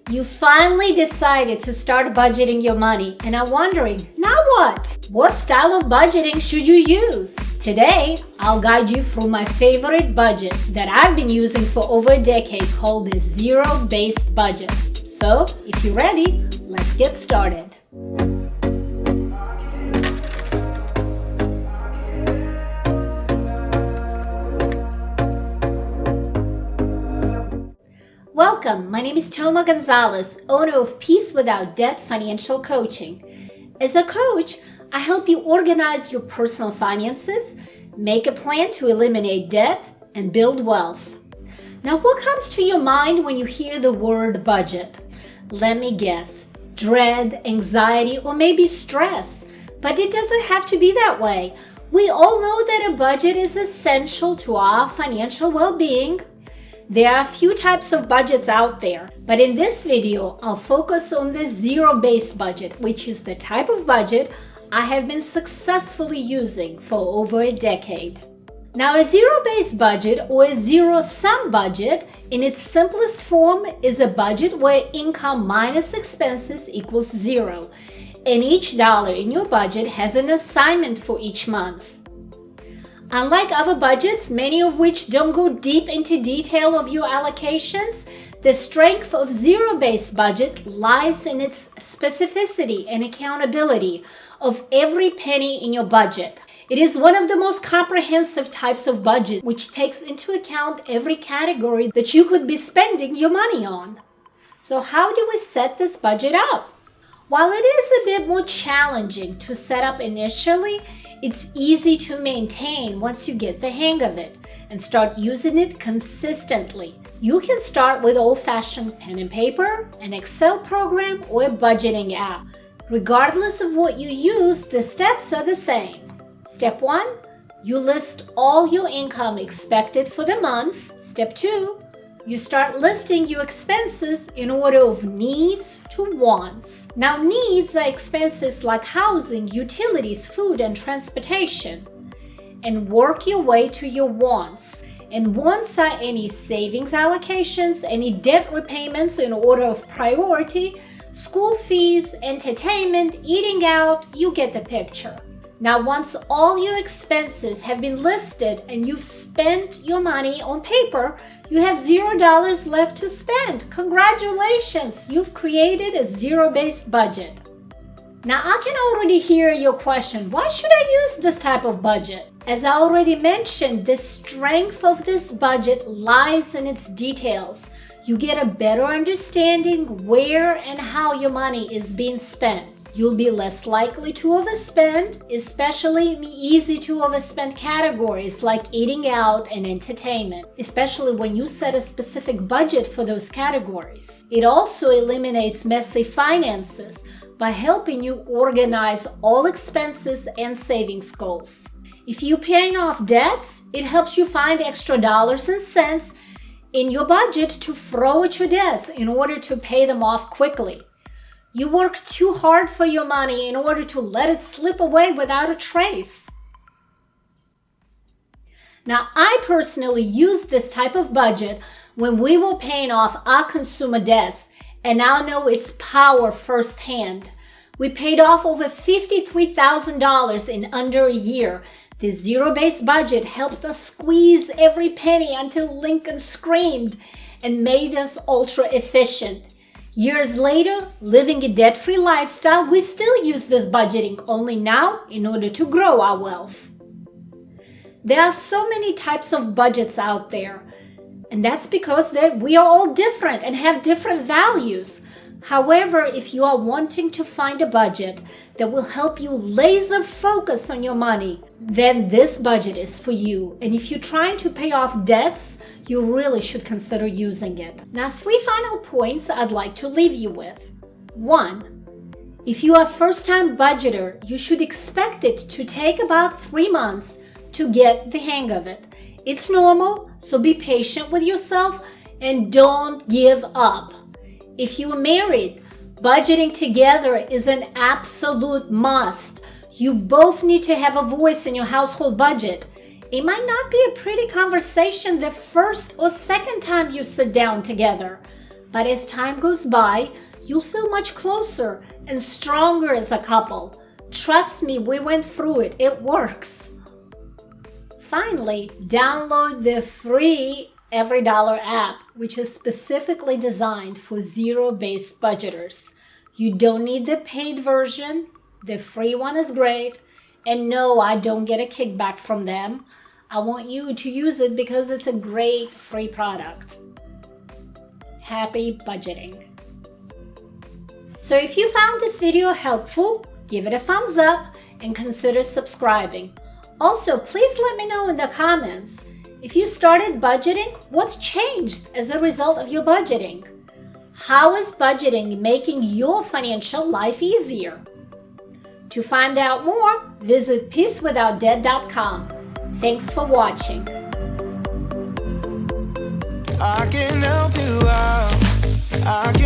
You finally decided to start budgeting your money and are wondering, now what? What style of budgeting should you use? Today, I'll guide you through my favorite budget that I've been using for over a decade called the zero-based budget. So, if you're ready, let's get started. Welcome, my name is Toma Gonzalez, owner of Peace Without Debt Financial Coaching. As a coach, I help you organize your personal finances, make a plan to eliminate debt, and build wealth. Now, what comes to your mind when you hear the word budget? Let me guess, dread, anxiety, or maybe stress. But it doesn't have to be that way. We all know that a budget is essential to our financial well-being. There are a few types of budgets out there, but in this video, I'll focus on the zero-based budget, which is the type of budget I have been successfully using for over a decade. Now, a zero-based budget or a zero-sum budget in its simplest form is a budget where income minus expenses equals zero, and each dollar in your budget has an assignment for each month. Unlike other budgets, many of which don't go deep into detail of your allocations, the strength of zero-based budget lies in its specificity and accountability of every penny in your budget. It is one of the most comprehensive types of budget, which takes into account every category that you could be spending your money on. So how do we set this budget up? While it is a bit more challenging to set up initially, it's easy to maintain once you get the hang of it and start using it consistently. You can start with old-fashioned pen and paper, an Excel program, or a budgeting app. Regardless of what you use, the steps are the same. Step 1, you list all your income expected for the month. Step 2, you start listing your expenses in order of needs to wants. Now, needs are expenses like housing, utilities, food, and transportation. And work your way to your wants. And wants are any savings allocations, any debt repayments in order of priority, school fees, entertainment, eating out, you get the picture. Now, once all your expenses have been listed and you've spent your money on paper, you have $0 left to spend. Congratulations, you've created a zero-based budget. Now, I can already hear your question, why should I use this type of budget? As I already mentioned, the strength of this budget lies in its details. You get a better understanding where and how your money is being spent. You'll be less likely to overspend, especially in easy to overspend categories like eating out and entertainment, especially when you set a specific budget for those categories. It also eliminates messy finances by helping you organize all expenses and savings goals. If you're paying off debts, it helps you find extra dollars and cents in your budget to throw at your debts in order to pay them off quickly. You work too hard for your money in order to let it slip away without a trace. Now, I personally used this type of budget when we were paying off our consumer debts, and now know its power firsthand. We paid off over $53,000 in under a year. The zero-based budget helped us squeeze every penny until Lincoln screamed and made us ultra efficient. Years later, living a debt-free lifestyle, we still use this budgeting, only now in order to grow our wealth. There are so many types of budgets out there, and that's because we are all different and have different values. However, if you are wanting to find a budget that will help you laser focus on your money, then this budget is for you. And if you're trying to pay off debts, you really should consider using it. Now, 3 final points I'd like to leave you with. 1, if you are a first-time budgeter, you should expect it to take about 3 months to get the hang of it. It's normal, so be patient with yourself and don't give up. If you are married, budgeting together is an absolute must. You both need to have a voice in your household budget. It might not be a pretty conversation the first or second time you sit down together, But as time goes by, you'll feel much closer and stronger as a couple. Trust me, we went through it. It works. Finally, download the free Every Dollar app, which is specifically designed for zero-based budgeters. You don't need the paid version. The free one is great. And no, I don't get a kickback from them. I want you to use it because it's a great free product. Happy budgeting. So if you found this video helpful, give it a thumbs up and consider subscribing. Also, please let me know in the comments, if you started budgeting, what's changed as a result of your budgeting? How is budgeting making your financial life easier? To find out more, visit peacewithoutdebt.com. Thanks for watching. I can help you out.